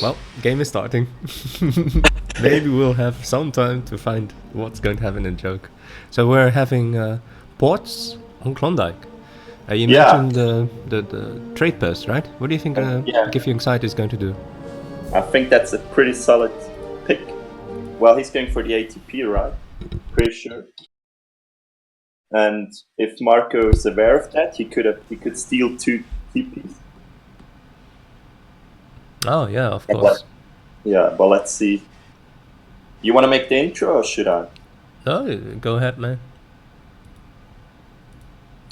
Well, game is starting. Maybe we'll have some time to find what's going to happen in joke. So we're having ports on Klondike. You Yeah, mentioned the trade post, right? What do you think yeah. GiveUAnxiety is going to do? I think that's a pretty solid pick. Well, he's going for the ATP, right? Pretty sure. And if Marco is aware of that, he could steal 2 TPs. Oh yeah, of course. Yeah, but let's see. You want to make the intro or should I? Oh, go ahead, man.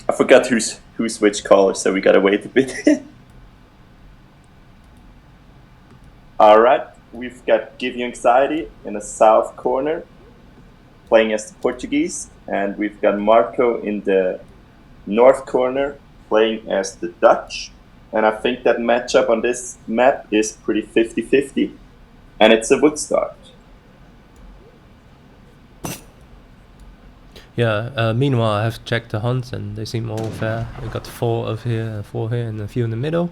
I forgot who's which caller, so we gotta wait a bit. All right, we've got GiveUAnxiety in the south corner, playing as the Portuguese, and we've got Marco in the north corner, playing as the Dutch. And I think that matchup on this map is pretty 50-50, and it's a wood start. Yeah, meanwhile I have checked the hunts and they seem all fair. We got 4 over here and 4 here and a few in the middle.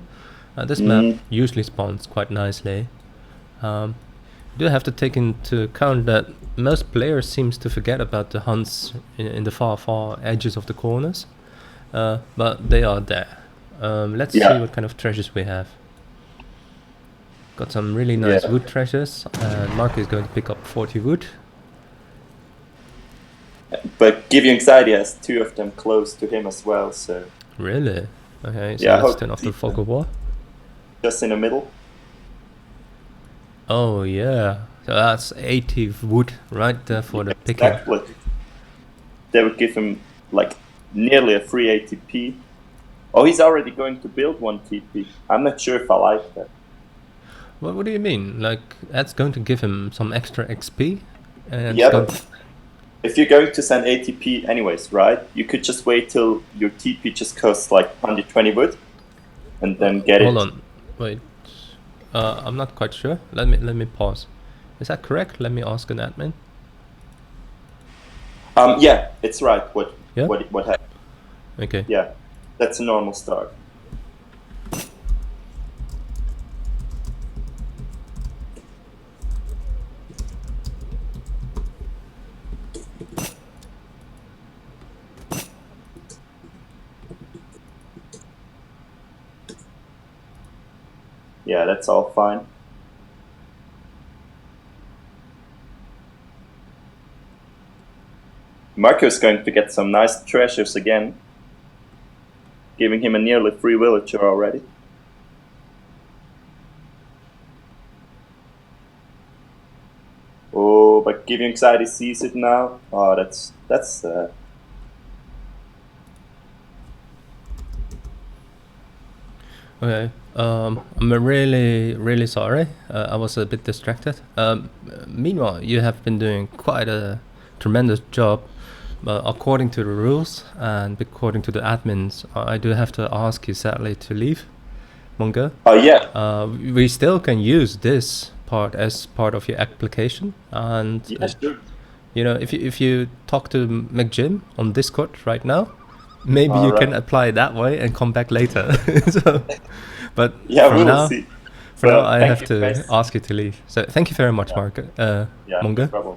This map usually spawns quite nicely. You do have to take into account that most players seems to forget about the hunts in the far edges of the corners. But they are there. Let's see what kind of treasures we have. Got some really nice wood treasures, and Mark is going to pick up 40 wood. But GiveUAnxiety has 2 of them close to him as well, so... Really? Okay, so yeah, let's turn off the fog of war. Just in the middle. Oh yeah, so that's 80 wood right there for the picking. Exactly. They would give him like nearly a free ATP. Oh, he's already going to build 1 TP. I'm not sure if I like that. What do you mean? Like, that's going to give him some extra XP? And yeah, but if you're going to send ATP anyways, right? You could just wait till your TP just costs like 120 wood, and then get it. Hold on, wait. I'm not quite sure. Let me pause. Is that correct? Let me ask an admin. Yeah, it's right. What happened? Okay. Yeah, that's a normal start. Yeah, that's all fine. Marco's going to get some nice treasures again, giving him a nearly free villager already. Oh, but GiveUAnxiety sees it now. Oh, that's sad. Okay. I'm really sorry. I was a bit distracted. Meanwhile, you have been doing quite a tremendous job. But according to the rules and according to the admins, I do have to ask you sadly to leave, Mungo. Oh yeah. We still can use this part as part of your application, and yeah, sure. You know, if you talk to McJim on Discord right now, maybe you can apply that way and come back later. So, but yeah, for see. For now, I have to ask you to leave. So thank you very much, Marco. Mungo. No problem.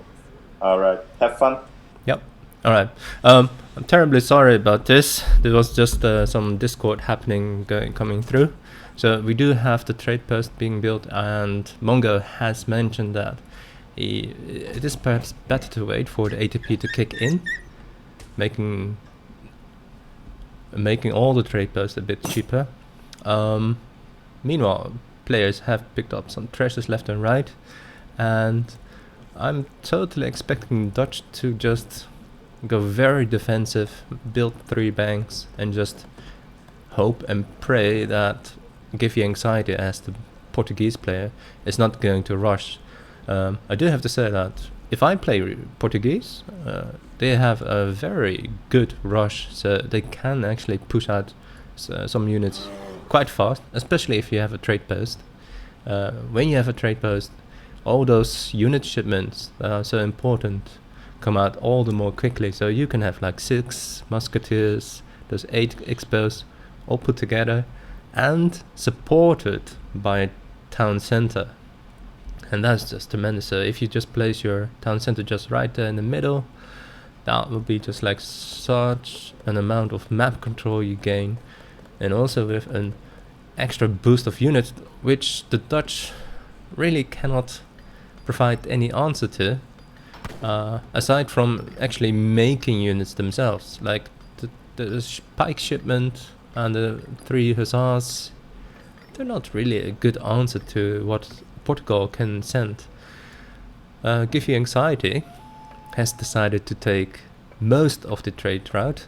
All right, have fun. Yep. All right. I'm terribly sorry about this. There was just some Discord happening coming through. So we do have the trade post being built, and Mungo has mentioned that it is perhaps better to wait for the ATP to kick in, making all the trade posts a bit cheaper. Meanwhile, players have picked up some treasures left and right, and I'm totally expecting Dutch to just go very defensive, build 3 banks, and just hope and pray that GiveUAnxiety as the Portuguese player is not going to rush. I do have to say that if I play Portuguese, they have a very good rush, so they can actually push out some units quite fast, especially if you have a trade post. When you have a trade post, all those unit shipments that are so important come out all the more quickly, so you can have like 6 musketeers, those 8 expos all put together and supported by a town center. and that's just tremendous. So if you just place your town center just right there in the middle, that would be just like such an amount of map control you gain, and also with an extra boost of units, which the Dutch really cannot provide any answer to, aside from actually making units themselves, like the pike shipment and the 3 hussars. They're not really a good answer to what Portugal can send. GiveUAnxiety has decided to take most of the trade route,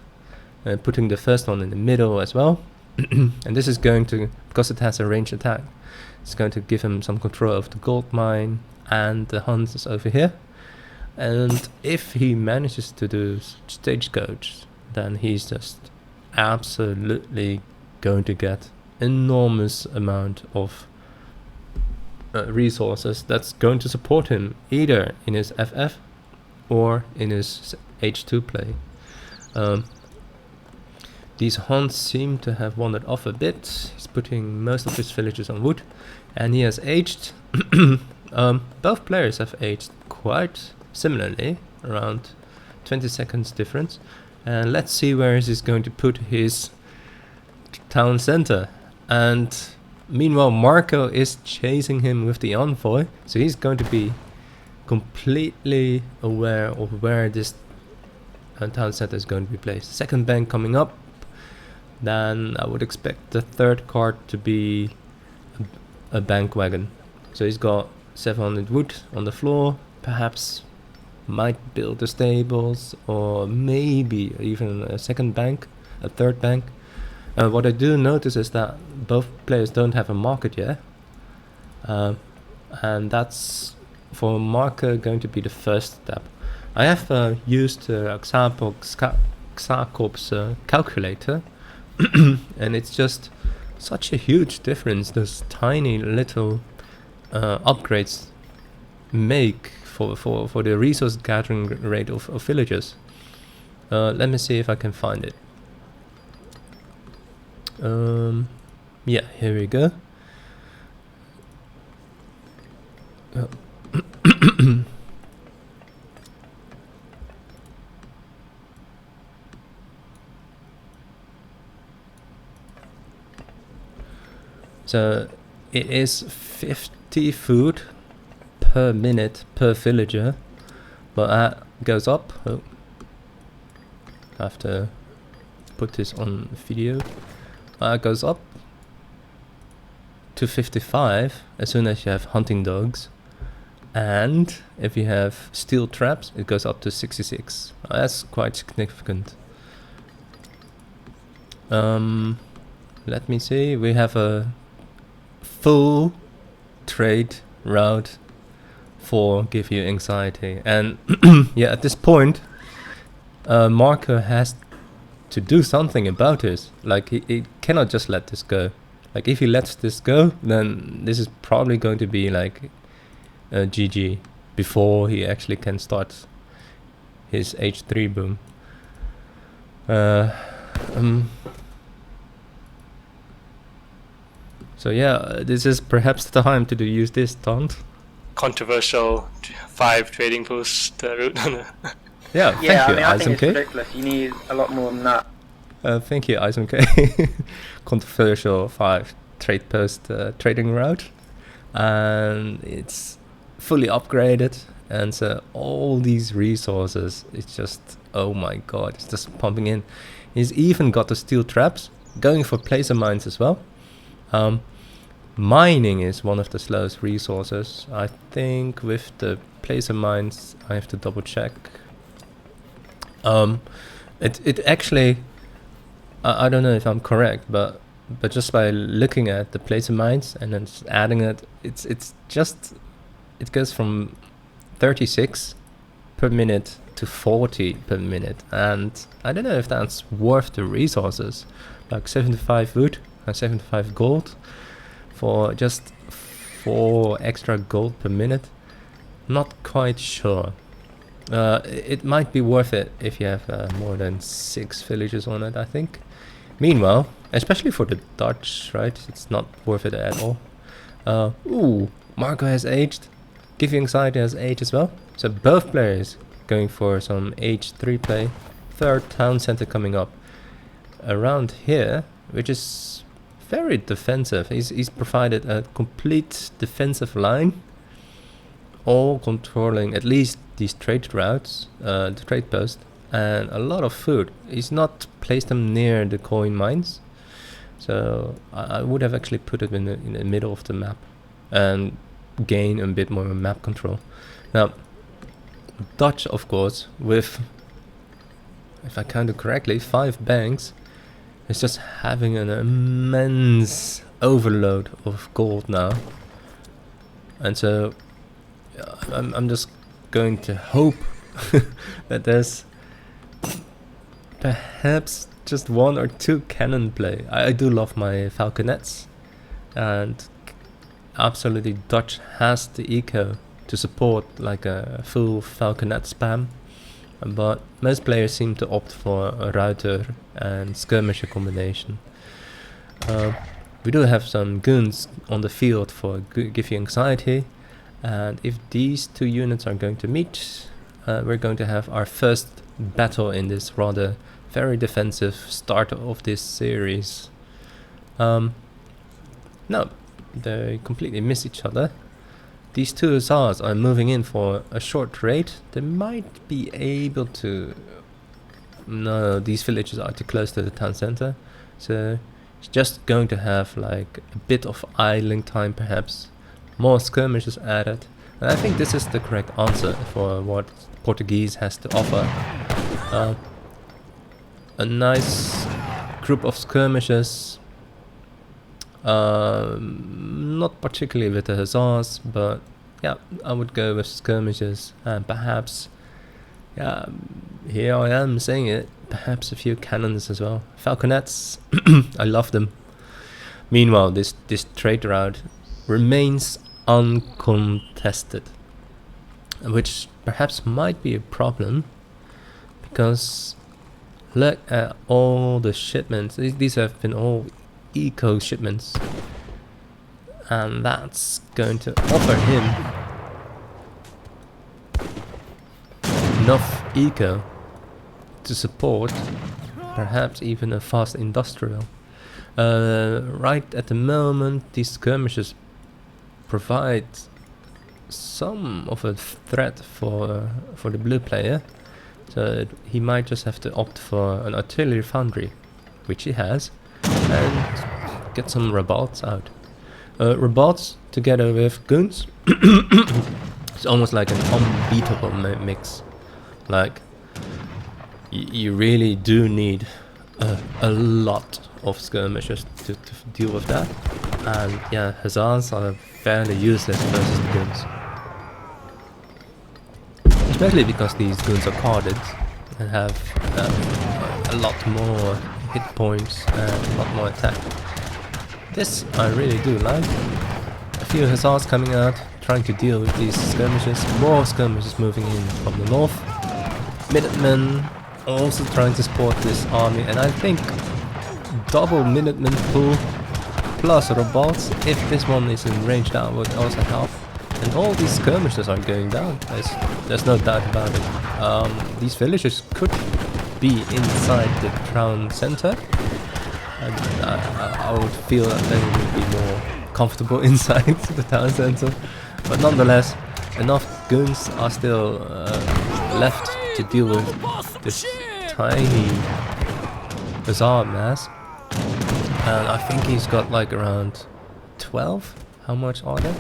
putting the first one in the middle as well. And this is going to, because it has a ranged attack, it's going to give him some control of the gold mine and the hunters over here. And if he manages to do stagecoach, then he's just absolutely going to get enormous amount of resources that's going to support him either in his FF or in his H2 play. These hunts seem to have wandered off a bit. He's putting most of his villages on wood, and he has aged. Both players have aged quite similarly, around 20 seconds difference. And let's see where he's going to put his town center. And meanwhile, Marco is chasing him with the envoy, so he's going to be completely aware of where this town center is going to be placed. Second bank coming up, then I would expect the third card to be a bank wagon. So he's got 700 wood on the floor, perhaps might build the stables, or maybe even a second bank, a third bank. What I do notice is that both players don't have a market yet, and that's for Marco going to be the first step. I have used Xarcorp's calculator, and it's just such a huge difference those tiny little upgrades make for the resource gathering rate of villagers. Let me see if I can find it. Yeah, here we go. So it is 50 food per minute per villager, but that goes up. Oh, I have to put this on video. Goes up to 55 as soon as you have hunting dogs, and if you have steel traps, it goes up to 66. That's quite significant. Let me see. We have a full trade route for GiveUAnxiety, and yeah, at this point, Marco has to do something about this. Like he cannot just let this go. Like if he lets this go, then this is probably going to be like a GG before he actually can start his H3 boom. So yeah, this is perhaps the time to use this taunt. Controversial 5 trading post route. Yeah, thank you, I mean, I think it's ISMK. ridiculous. You need a lot more than that. Thank you, ISMK. Controversial 5 trade post trading route, and it's fully upgraded, and so all these resources, it's just, oh my god, it's just pumping in. He's even got the steel traps, going for placer mines as well. Mining is one of the slowest resources. I think with the placer mines, I have to double check. It actually, I don't know if I'm correct, but just by looking at the placer mines and then just adding it, it goes from 36 per minute to 40 per minute, and I don't know if that's worth the resources. Like 75 wood and 75 gold for just 4 extra gold per minute. Not quite sure. It might be worth it if you have more than 6 villages on it, I think. Meanwhile, especially for the Dutch, right? It's not worth it at all. Ooh, Marco has aged. GiveUAnxiety has Age as well. So both players going for some H3 play. Third town center coming up around here, which is very defensive. He's provided a complete defensive line, all controlling at least these trade routes, the trade post, and a lot of food. He's not placed them near the coin mines, so I would have actually put it in the middle of the map and gain a bit more map control. Now, Dutch, of course, with, if I counted correctly, 5 banks, is just having an immense overload of gold now, and so I'm just going to hope that there's perhaps just 1 or 2 cannon play. I do love my falconets, and absolutely Dutch has the eco to support like a full falconet spam, but most players seem to opt for a router and skirmisher combination. We do have some goons on the field for GiveUAnxiety, and if these 2 units are going to meet, we're going to have our first battle in this rather very defensive start of this series. No, they completely miss each other. These 2 hussars are moving in for a short raid. They might be able to... No, these villages are too close to the town center, so it's just going to have like a bit of idling time, perhaps more skirmishes added, and I think this is the correct answer for what Portuguese has to offer. A nice group of skirmishes, not particularly with the hussars, but yeah, I would go with skirmishes, and perhaps, yeah, here I am saying it, perhaps a few cannons as well. Falconets, I love them. Meanwhile, this trade route remains uncontested, which perhaps might be a problem, because look at all the shipments. These have been all eco shipments, and that's going to offer him enough eco to support perhaps even a fast industrial. Right at the moment, these skirmishes provide some of a threat for the blue player, so he might just have to opt for an artillery foundry, which he has, and get some revolts out. Revolts together with goons, it's almost like an unbeatable mix. Like, you really do need a lot of skirmishers to deal with that, and yeah, hussars are fairly useless versus the goons, especially because these goons are carded and have a lot more hit points and a lot more attack. This I really do like. A few hussars coming out, trying to deal with these skirmishes. More skirmishes moving in from the north. Minutemen also trying to support this army, and I think double Minutemen pool plus robots, if this one is in range, that would also help. And all these skirmishes are going down, there's no doubt about it. These villagers could be inside the town center, and I would feel that they would be more comfortable inside the town center, but nonetheless, enough goons are still left to deal with this tiny hussar mass. And I think he's got like around 12. How much are there?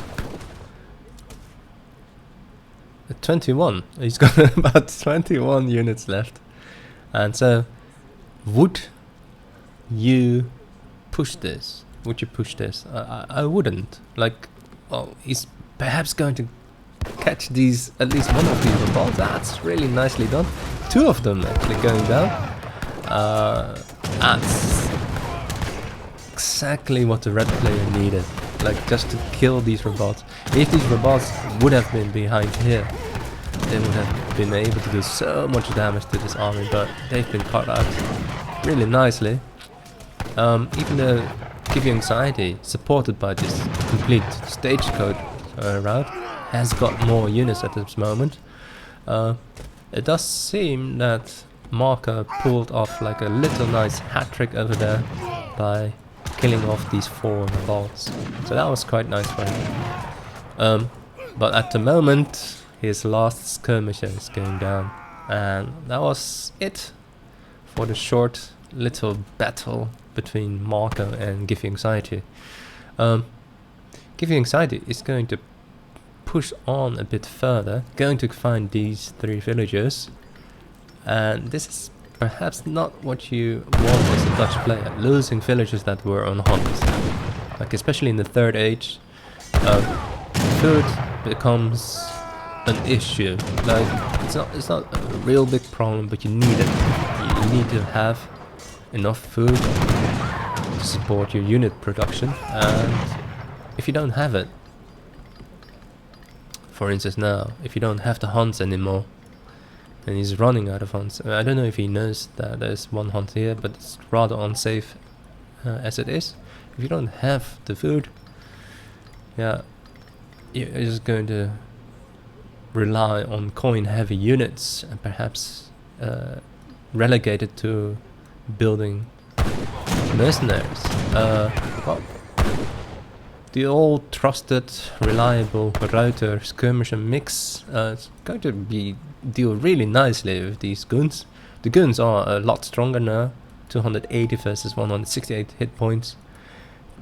21. He's got about 21 units left. And so, would you push this? Would you push this? I wouldn't. Like, oh, he's perhaps going to catch these, at least one of these balls. That's really nicely done. 2 of them actually going down. That's exactly what the red player needed, like just to kill these robots. If these robots would have been behind here, they would have been able to do so much damage to this army, but they've been cut out really nicely. Even the GiveUAnxiety, supported by this complete stagecoach route, has got more units at this moment. It does seem that Marco pulled off like a little nice hat trick over there by killing off these 4 revolts. So that was quite nice for him. But at the moment, his last skirmisher is going down. And that was it for the short little battle between Marco and GiveUAnxiety. GiveUAnxiety is going to push on a bit further, going to find these 3 villagers, and this is perhaps not what you want as a Dutch player, losing villagers that were on hunt. Like especially in the 3rd age, food becomes an issue. Like it's not a real big problem, but you need it. You need to have enough food to support your unit production, and if you don't have it, for instance now, if you don't have the hunts anymore, and he's running out of hunts. I don't know if he knows that there's 1 hunt here, but it's rather unsafe as it is. If you don't have the food, yeah, you're just going to rely on coin heavy units and perhaps relegated to building mercenaries. Well, the old trusted, reliable router skirmisher mix is going to deal really nicely with these guns. The guns are a lot stronger now. 280 versus 168 hit points.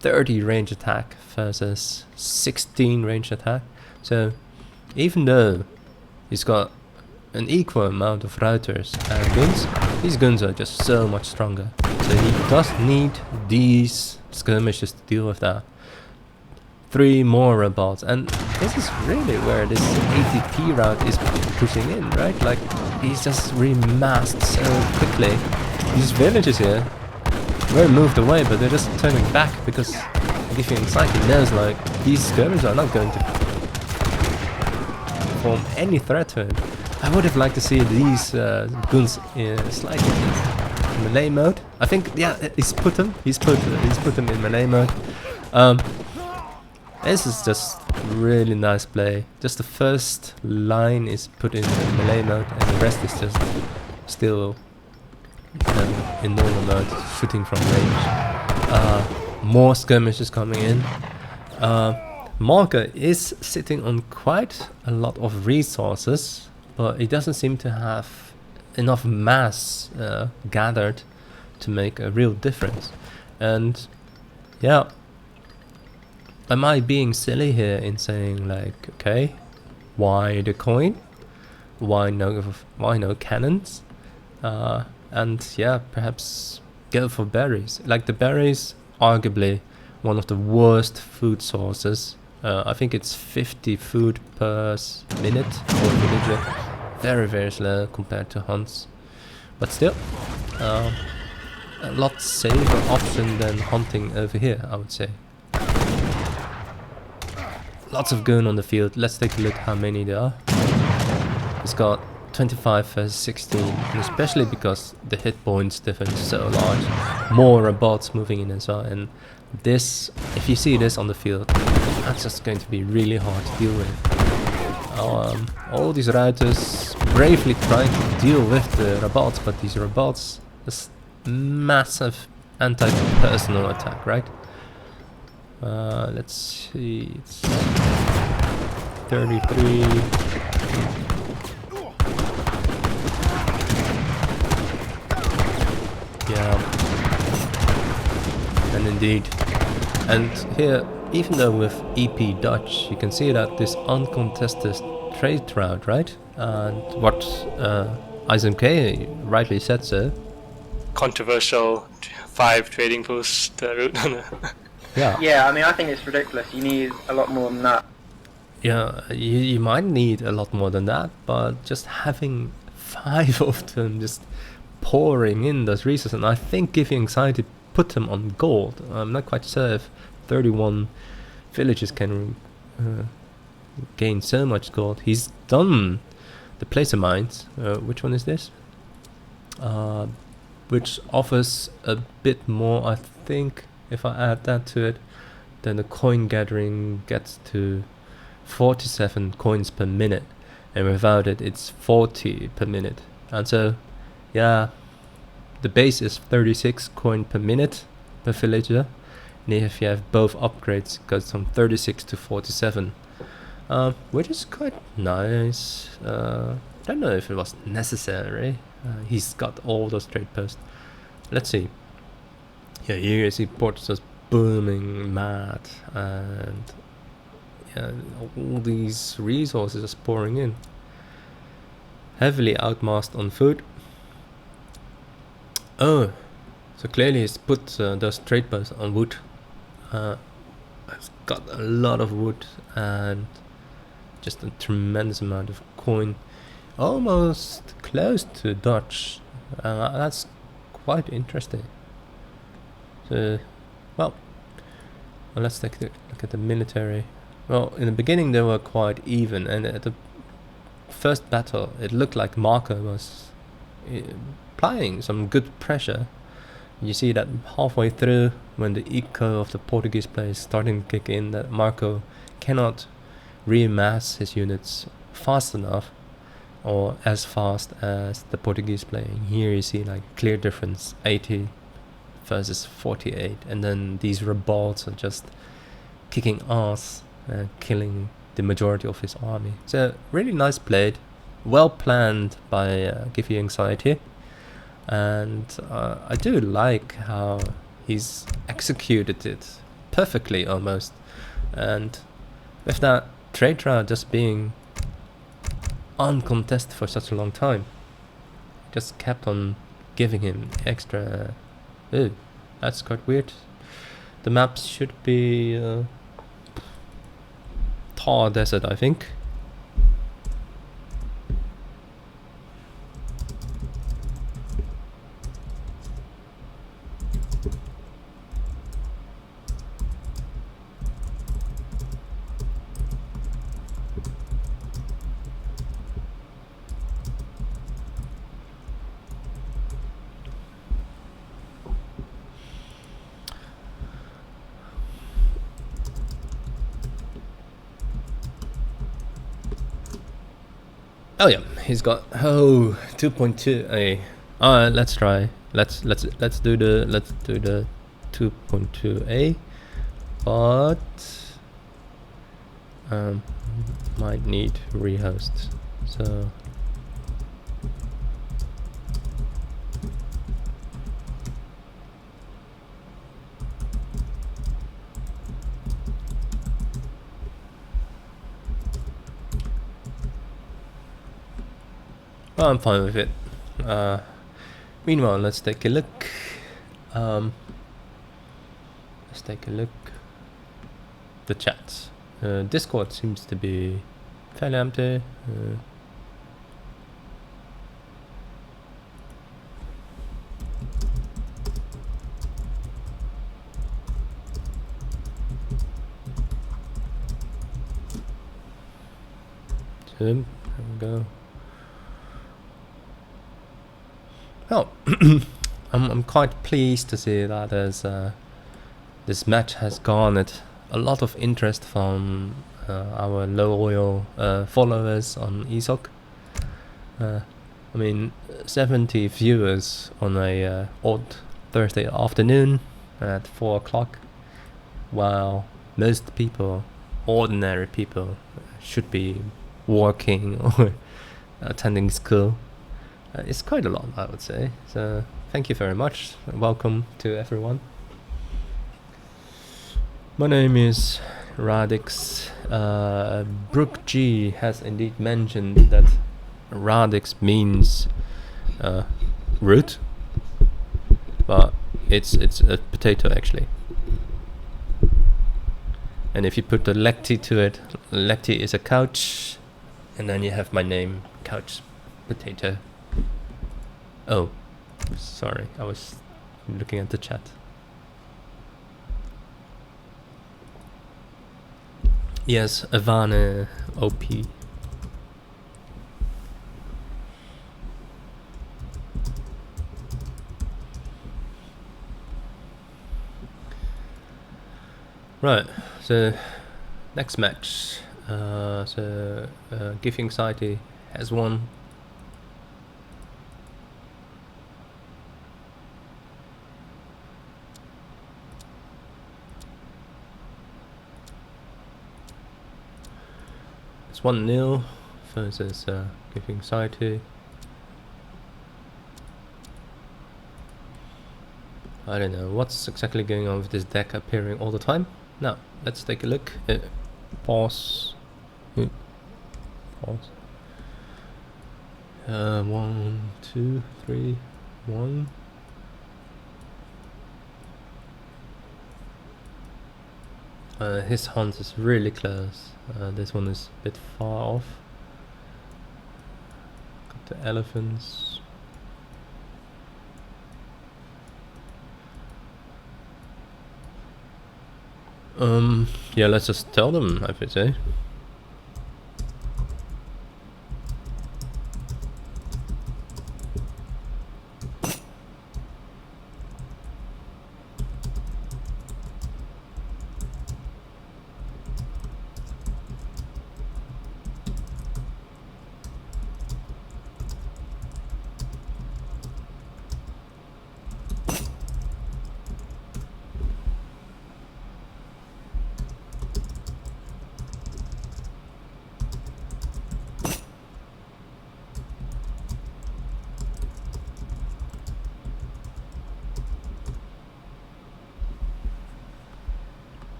30 range attack versus 16 range attack. So even though he's got an equal amount of routers and guns, these guns are just so much stronger. So he does need these skirmishers to deal with that. 3 more robots, and this is really where this ATP route is pushing in, right? Like, he's just remassed so quickly. These villages here were moved away, but they're just turning back because GiveUAnxiety knows, like, these skirmishers are not going to form any threat to him. I would have liked to see these guns slightly in melee mode. I think, yeah, he's put them in melee mode. This is just really nice play. Just the first line is put in melee mode and the rest is just still in normal mode, shooting from range. More skirmishes coming in. Marco is sitting on quite a lot of resources, but he doesn't seem to have enough mass gathered to make a real difference. And yeah, am I being silly here in saying, like, okay, why the coin? Why no cannons? And yeah, perhaps go for berries. Like, the berries, arguably one of the worst food sources. I think it's 50 food per minute for a villager. Very, very slow compared to hunts. But still, a lot safer option than hunting over here, I would say. Lots of gun on the field. Let's take a look how many there are. It's got 25 versus 16, and especially because the hit points difference is so large. More robots moving in as well, and this, if you see this on the field, that's just going to be really hard to deal with. All these routers bravely trying to deal with the robots, but these robots, this massive anti-personal attack, right? Let's see, it's 33. Yeah, and indeed, and here, even though with EP Dutch, you can see that this uncontested trade route, right? And what ISMK rightly said so. Controversial 5 trading post route. Yeah, I mean, I think it's ridiculous. You need a lot more than that. Yeah, you might need a lot more than that, but just having 5 of them just pouring in those resources, and I think GiveUAnxiety put them on gold. I'm not quite sure if 31 villages can gain so much gold. He's done the placer mines. Which one is this? Which offers a bit more, I think. If I add that to it, then the coin gathering gets to 47 coins per minute, and without it it's 40 per minute. And so yeah, the base is 36 coin per minute per villager, and if you have both upgrades it goes from 36 to 47, which is quite nice. Don't know if it was necessary. He's got all those trade posts. Let's see. Yeah, here you see Port's just booming mad, and yeah, all these resources are pouring in. Heavily outmassed on food. Oh, so clearly he's put those trade posts on wood. I've got a lot of wood and just a tremendous amount of coin, almost close to Dutch. That's quite interesting. So, well, let's take a look at the military. Well, in the beginning they were quite even, and at the first battle it looked like Marco was applying some good pressure. You see that halfway through, when the eco of the Portuguese player is starting to kick in, that Marco cannot remass his units fast enough, or as fast as the Portuguese player. Here you see like clear difference, 80 versus 48, and then these revolts are just kicking ass, killing the majority of his army. So really nice played, well planned by GiveUAnxiety, and I do like how he's executed it perfectly almost, and with that trade route just being uncontested for such a long time, just kept on giving him extra. Ooh, that's quite weird. The map should be Thar Desert, I think. Oh yeah, he's got 2.2a. Let's try. Let's do the 2.2a, but might need rehost. So I'm fine with it. Meanwhile, let's take a look. The chat. Discord seems to be fairly empty. There we go. Well, I'm quite pleased to see that there's this match has garnered a lot of interest from our loyal followers on ESOC. I mean, 70 viewers on a odd Thursday afternoon at 4 o'clock, while most people, ordinary people, should be working or attending school. It's quite a lot, I would say. So thank you very much. Welcome to everyone. My name is Radix. Brooke G has indeed mentioned that Radix means root, but it's a potato actually. And if you put the lecti to it, lecti is a couch, and then you have my name, couch potato. Oh, sorry, I was looking at the chat. Yes, Avane OP. Right, so next match. So GiveUAnxiety has won. It's 1-0 versus GiveUAnxiety. I don't know what's exactly going on with this deck appearing all the time. Now, let's take a look. Pause. Pause. 1, 2, 3, 1. His hunt is really close. This one is a bit far off. Got the elephants. Yeah, let's just tell them, I would say.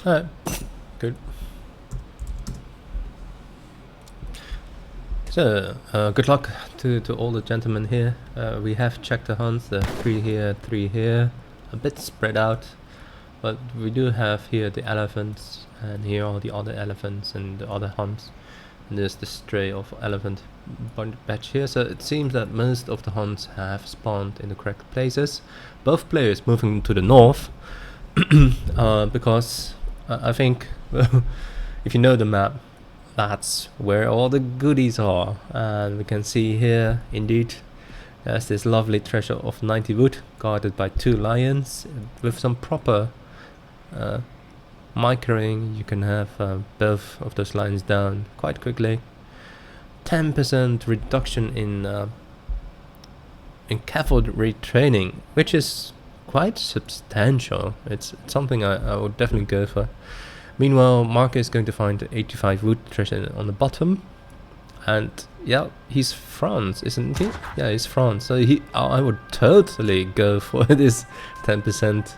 Alright, good. So, good luck to all the gentlemen here. We have checked the hunts, 3 here, 3 here, a bit spread out, but we do have here the elephants, and here are the other elephants and the other hunts, and there's the stray of elephant batch here. So it seems that most of the hunts have spawned in the correct places. Both players moving to the north, because I think if you know the map, that's where all the goodies are. And we can see here, indeed, there's this lovely treasure of 90 wood guarded by 2 lions. With some proper microing, you can have both of those lions down quite quickly. 10% reduction in cavalry training, which is quite substantial. It's something I would definitely go for. Meanwhile, Marco is going to find 85 wood treasure on the bottom, and yeah, he's France, isn't he? Yeah, he's France. So I would totally go for this 10%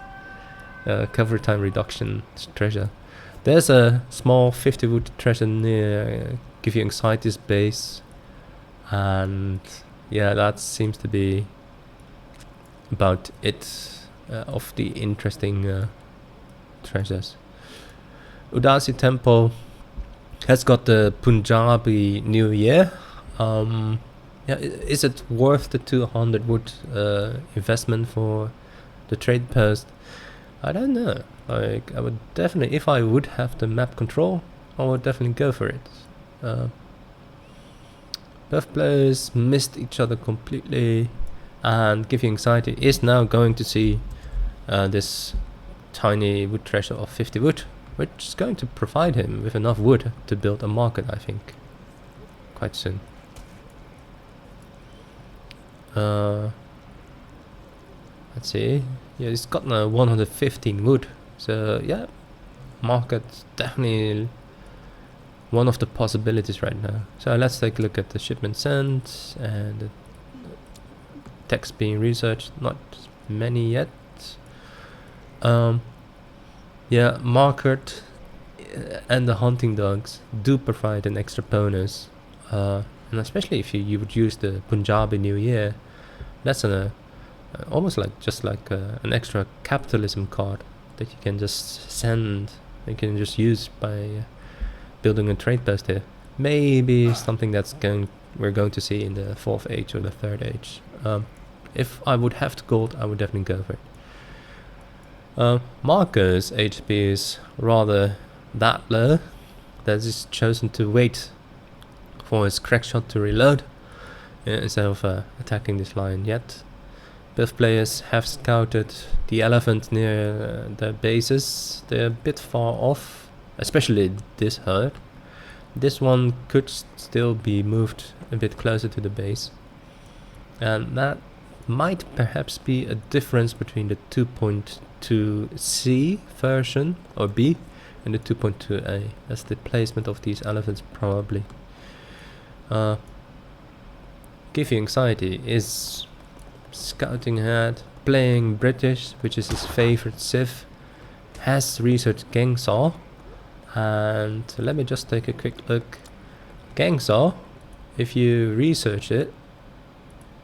cover time reduction treasure. There's a small 50 wood treasure near GiveUAnxiety's base, and yeah, that seems to be about it. Of the interesting treasures. Udasi Temple has got the Punjabi New Year. Yeah, is it worth the 200 wood investment for the trade post? I don't know. Like, I would definitely, if I would have the map control, I would definitely go for it. Both players missed each other completely, and GiveUAnxiety is now going to see this tiny wood treasure of 50 wood, which is going to provide him with enough wood to build a market, I think, quite soon. Let's see. Yeah, he's got 115 wood, so yeah, market definitely one of the possibilities right now. So let's take a look at the shipment sent and the text being researched. Not many yet. Yeah, market and the hunting dogs do provide an extra bonus, and especially if you would use the Punjabi New Year, that's almost like an extra capitalism card that you can just send. You can just use by building a trade post here. Maybe something we're going to see in the 4th age or the 3rd age. If I would have the gold, I would definitely go for it. Marco's HP is rather that low that he's chosen to wait for his crack shot to reload instead of attacking this lion yet. Both players have scouted the elephant near their bases. They're a bit far off, especially this herd. This one could still be moved a bit closer to the base. And that might perhaps be a difference between the 2.2C version, or B, and the 2.2A. That's the placement of these elephants, probably. GiveUAnxiety is scouting ahead, playing British, which is his favorite civ, has researched Gangsaw, and let me just take a quick look. Gangsaw, if you research it,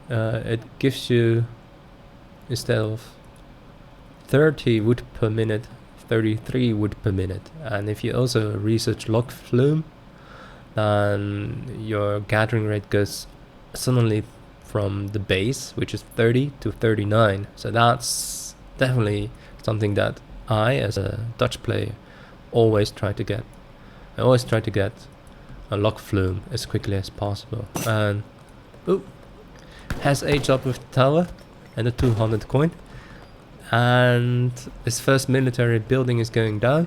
it gives you, instead of 30 wood per minute, 33 wood per minute. And if you also research log flume, then your gathering rate goes suddenly from the base, which is 30 to 39. So that's definitely something that I, as a Dutch player, always try to get. I always try to get a log flume as quickly as possible. And has aged up with the tower and the 200 coin, and his first military building is going down.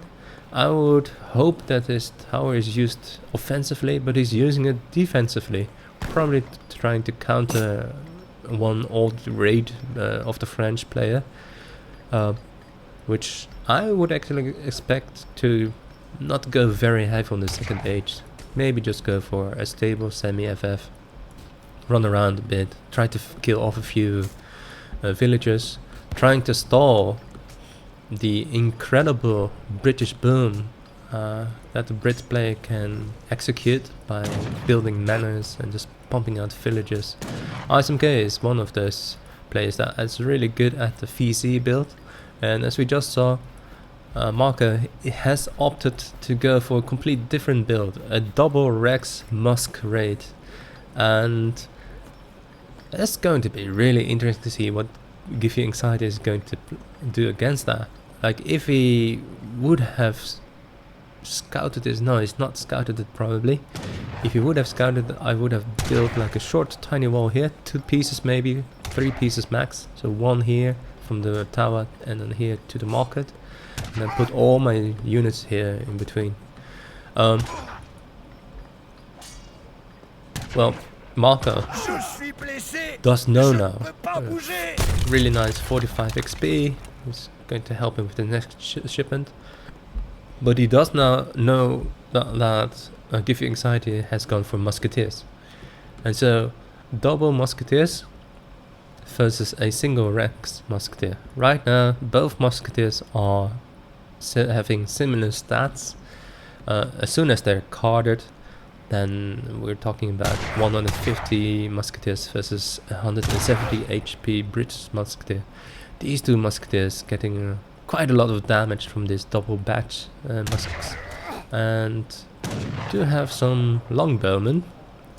I would hope that his tower is used offensively, but he's using it defensively, probably trying to counter one old raid of the French player, which I would actually expect to not go very heavy on the second age. Maybe just go for a stable semi-FF, run around a bit, try to kill off a few villagers, trying to stall the incredible British boom that the Brit player can execute by building manors and just pumping out villages. ISMK is one of those players that is really good at the VC build, and as we just saw, Marco has opted to go for a complete different build, a double Rex Musk raid, and it's going to be really interesting to see what GiveUAnxiety is going to do against that. Like, if he would have scouted this, no, he's not scouted it probably. If he would have scouted it, I would have built like a short tiny wall here, 2 pieces maybe, 3 pieces max. So 1 here from the tower and then here to the market, and then put all my units here in between. Well, Marco does know now. Really nice 45 XP. It's going to help him with the next shipment. But he does now know that GiveUAnxiety has gone for musketeers. And so, double musketeers versus a single Rex musketeer. Right now, both musketeers are having similar stats. As soon as they're carded, then we're talking about 150 musketeers versus 170 HP British musketeer. These 2 musketeers getting quite a lot of damage from this double batch muskets, and do have some longbowmen.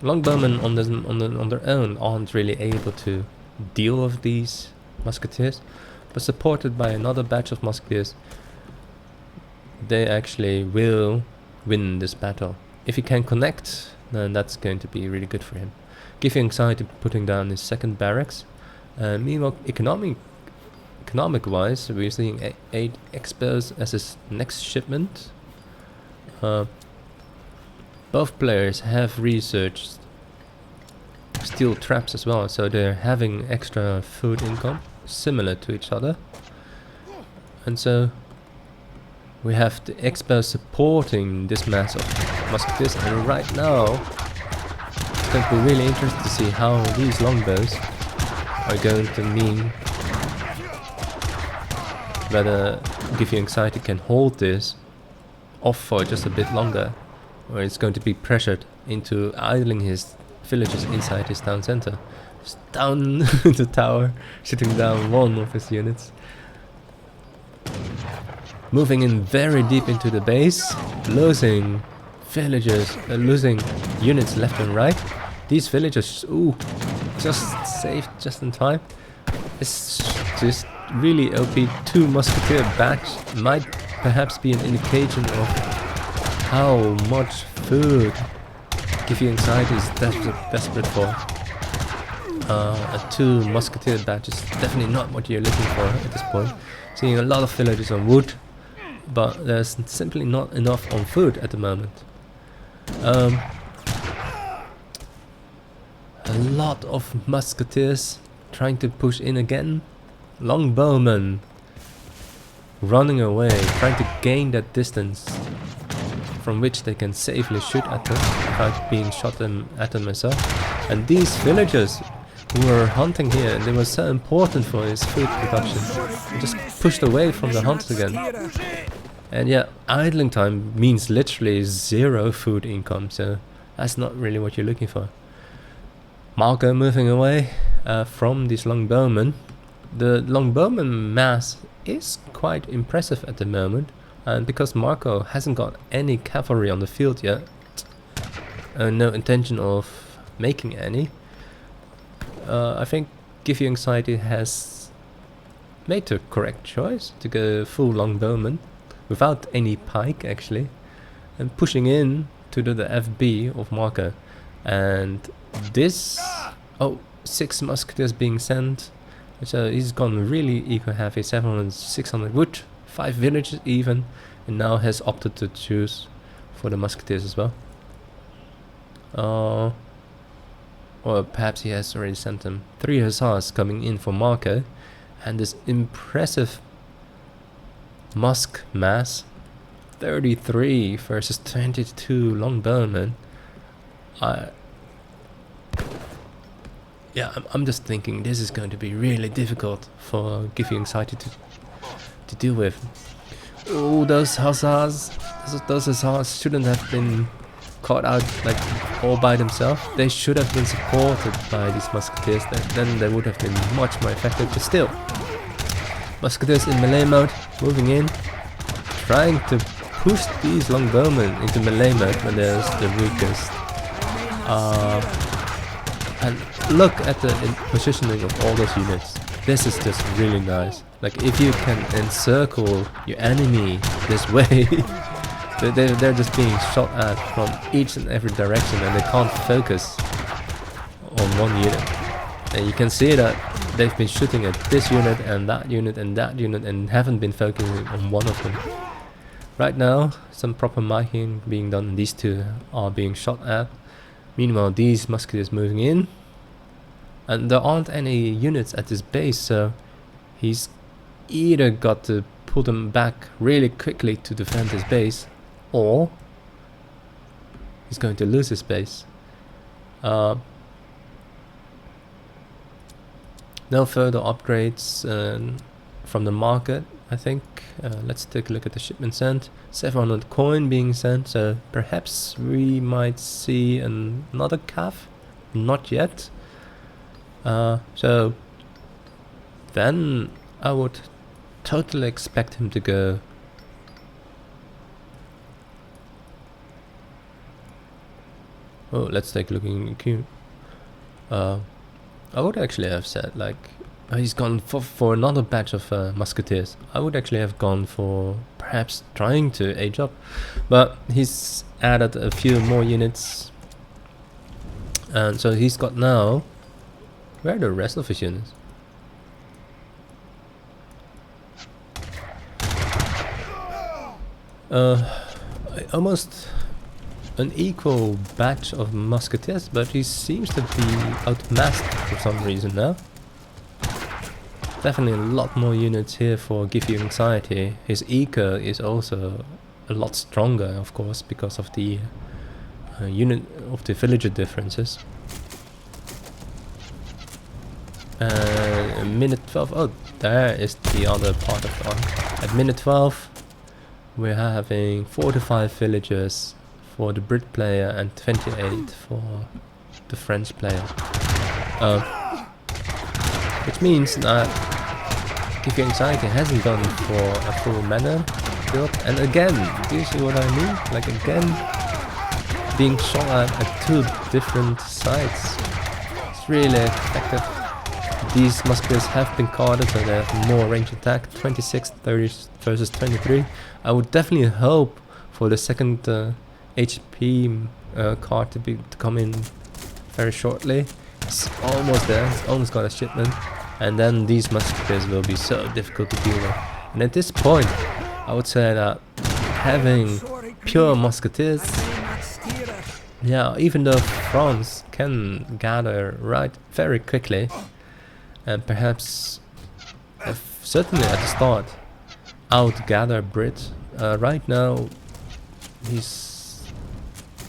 Longbowmen on their own aren't really able to deal with these musketeers, but supported by another batch of musketeers, they actually will win this battle. If he can connect, then that's going to be really good for him. GiveUAnxiety putting down his second barracks. Meanwhile, economic-wise, we're seeing 8 expos as his next shipment. Both players have researched steel traps as well, so they're having extra food income, similar to each other. And so we have the expos supporting this mass of musketeers, and right now it's going to be really interesting to see how these longbows are going to mean whether GiveUAnxiety can hold this off for just a bit longer, or it's going to be pressured into idling his villagers inside his town center. Just down the tower, shooting down one of his units. Moving in very deep into the base, losing villagers, losing units left and right. These villagers, just saved just in time. It's just really OP 2 musketeer batch. Might perhaps be an indication of how much food GiveUAnxiety is desperate for. A 2 musketeer batch is definitely not what you're looking for at this point. Seeing a lot of villagers on wood, but there's simply not enough on food at the moment. A lot of musketeers trying to push in again. Longbowmen running away, trying to gain that distance from which they can safely shoot at them without being shot at them myself. And these villagers who were hunting here, they were so important for his food production, they just pushed away from the hunt again. And yeah, idling time means literally 0 food income, so that's not really what you're looking for. Marco moving away from these longbowmen. The longbowman mass is quite impressive at the moment, and because Marco hasn't got any cavalry on the field yet, no intention of making any, I think GiveUAnxiety has made the correct choice to go full longbowman without any pike actually, and pushing in to do the FB of Marco. And this, 6 musketeers being sent, so he's gone really eco-heavy, 700, 600 wood, 5 villages even, and now has opted to choose for the musketeers as well. Or perhaps he has already sent them. 3 hussars coming in for Marco, and this impressive musk mass, 33 versus 22 longbowmen. Yeah, I'm just thinking this is going to be really difficult for GiveUAnxiety to deal with. Oh, those hussars! Those hussars shouldn't have been caught out like all by themselves. They should have been supported by these musketeers. Then they would have been much more effective. But still, musketeers in melee mode, moving in, trying to push these longbowmen into melee mode when there's the weakest. And look at the positioning of all those units. This is just really nice. Like, if you can encircle your enemy this way, they're just being shot at from each and every direction, and they can't focus on one unit. And you can see that they've been shooting at this unit and that unit and that unit and haven't been focusing on one of them. Right now, some proper marking being done. These 2 are being shot at. Meanwhile, these musketeers moving in, and there aren't any units at this base, so he's either got to pull them back really quickly to defend his base, or he's going to lose his base. No further upgrades from the market, I think. Let's take a look at the shipment sent. 700 coin being sent, so perhaps we might see another calf. Not yet. So then I would totally expect him to go let's take a look in the queue. I would actually have said, like, he's gone for another batch of musketeers. I would actually have gone for perhaps trying to age up, but he's added a few more units, and so he's got now. Where are the rest of his units? Almost an equal batch of musketeers, but he seems to be outmassed for some reason now. Definitely a lot more units here for GiveUAnxiety. His eco is also a lot stronger, of course, because of the unit of the villager differences. Minute 12. Oh, there is the other part of the arc. At minute 12, we're having 45 villagers for the Brit player and 28 for the French player. Which means that GiveUAnxiety hasn't gone for a full mana build. And again, do you see what I mean? Like, again, being shot at 2 different sides. It's really effective. These musketeers have been carded, so they have more range attack. 26, 30 versus 23. I would definitely hope for the second HP card to come in very shortly. It's almost there, it's almost got a shipment. And then these musketeers will be so difficult to deal with. And at this point, I would say that having pure musketeers, yeah, even though France can gather right very quickly, and perhaps certainly at the start out-gather Brit, right now he's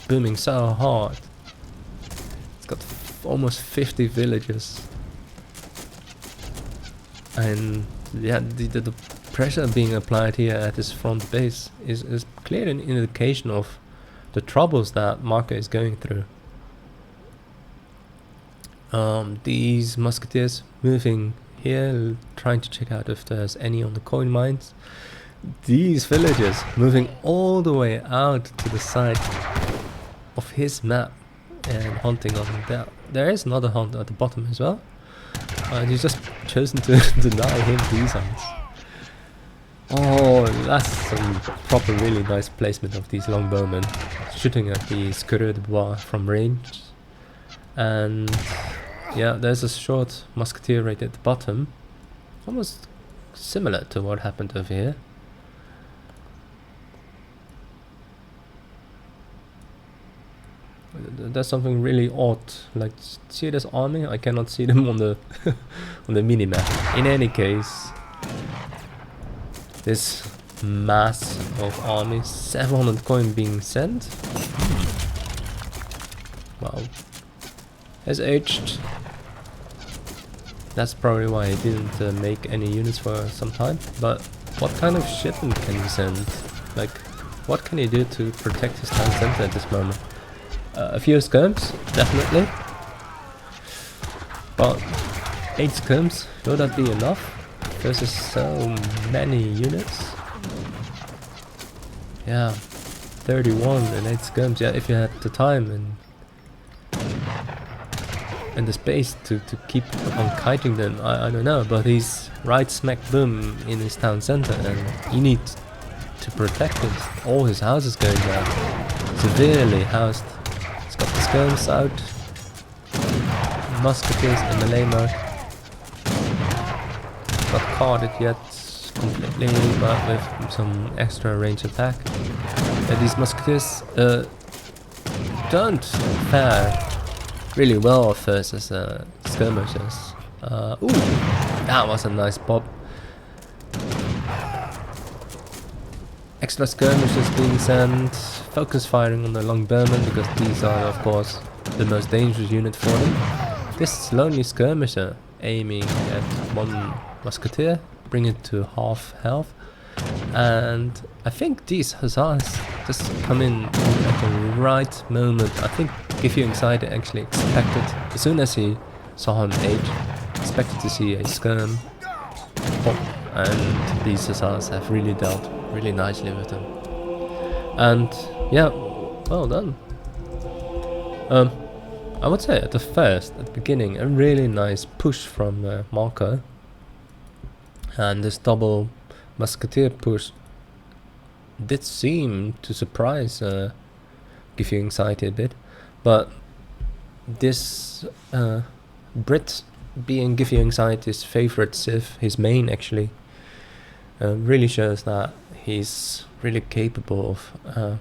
booming so hard. It's got almost 50 villages. And yeah, the pressure being applied here at this front base is clearly an indication of the troubles that Marco is going through. These musketeers moving here, trying to check out if there's any on the coin mines. These villagers moving all the way out to the side of his map and hunting on that. There is another hunt at the bottom as well. And he's just chosen to deny him these hunts. Oh, that's some proper really nice placement of these longbowmen. Shooting at the repertoire from range. And yeah, there's a short musketeer right at the bottom. Almost similar to what happened over here. There's something really odd. Like, see this army? I cannot see them on the on the minimap. In any case, this mass of armies, 700 coin being sent. Wow, has aged. That's probably why he didn't make any units for some time. But what kind of shipment can he send? Like, what can he do to protect his town center at this moment? A few skirms, definitely. But 8 skirms, will that be enough? Versus so many units? Yeah, 31 and 8 skirms. Yeah, if you had the time and the space to keep on kiting them, I don't know. But he's right smack boom in his town center, and you need to protect him. All his houses going down, severely housed. Got the skirms out, musketeers in melee mode. Not carded yet completely, but with some extra range attack. These musketeers don't fare really well versus skirmishers. Ooh, that was a nice pop. Extra skirmishers being sent. Focus firing on the longbowmen, because these are of course the most dangerous unit for them. This lonely skirmisher aiming at one musketeer, bring it to half health. And I think these hussars just come in at the right moment. I think GiveUAnxiety actually expected, as soon as he saw him age, expected to see a skirm pop, and these hussars have really dealt really nicely with him. And yeah, well done. I would say at the beginning, a really nice push from Marco. And this double musketeer push did seem to surprise GiveUAnxiety a bit. But this Brit being GiveUAnxiety's favorite civ, his main actually, really shows that he's really capable of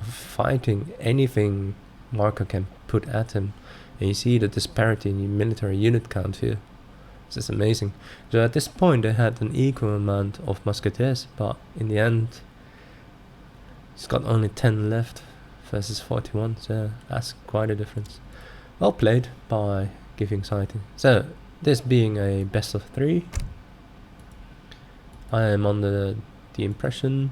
fighting anything Marco can put at him. And you see the disparity in military unit count here. This is amazing. So at this point they had an equal amount of musketeers, but in the end he's got only 10 left versus 41, so that's quite a difference. Well played by GiveUAnxiety. So this being a best of 3, I am under the impression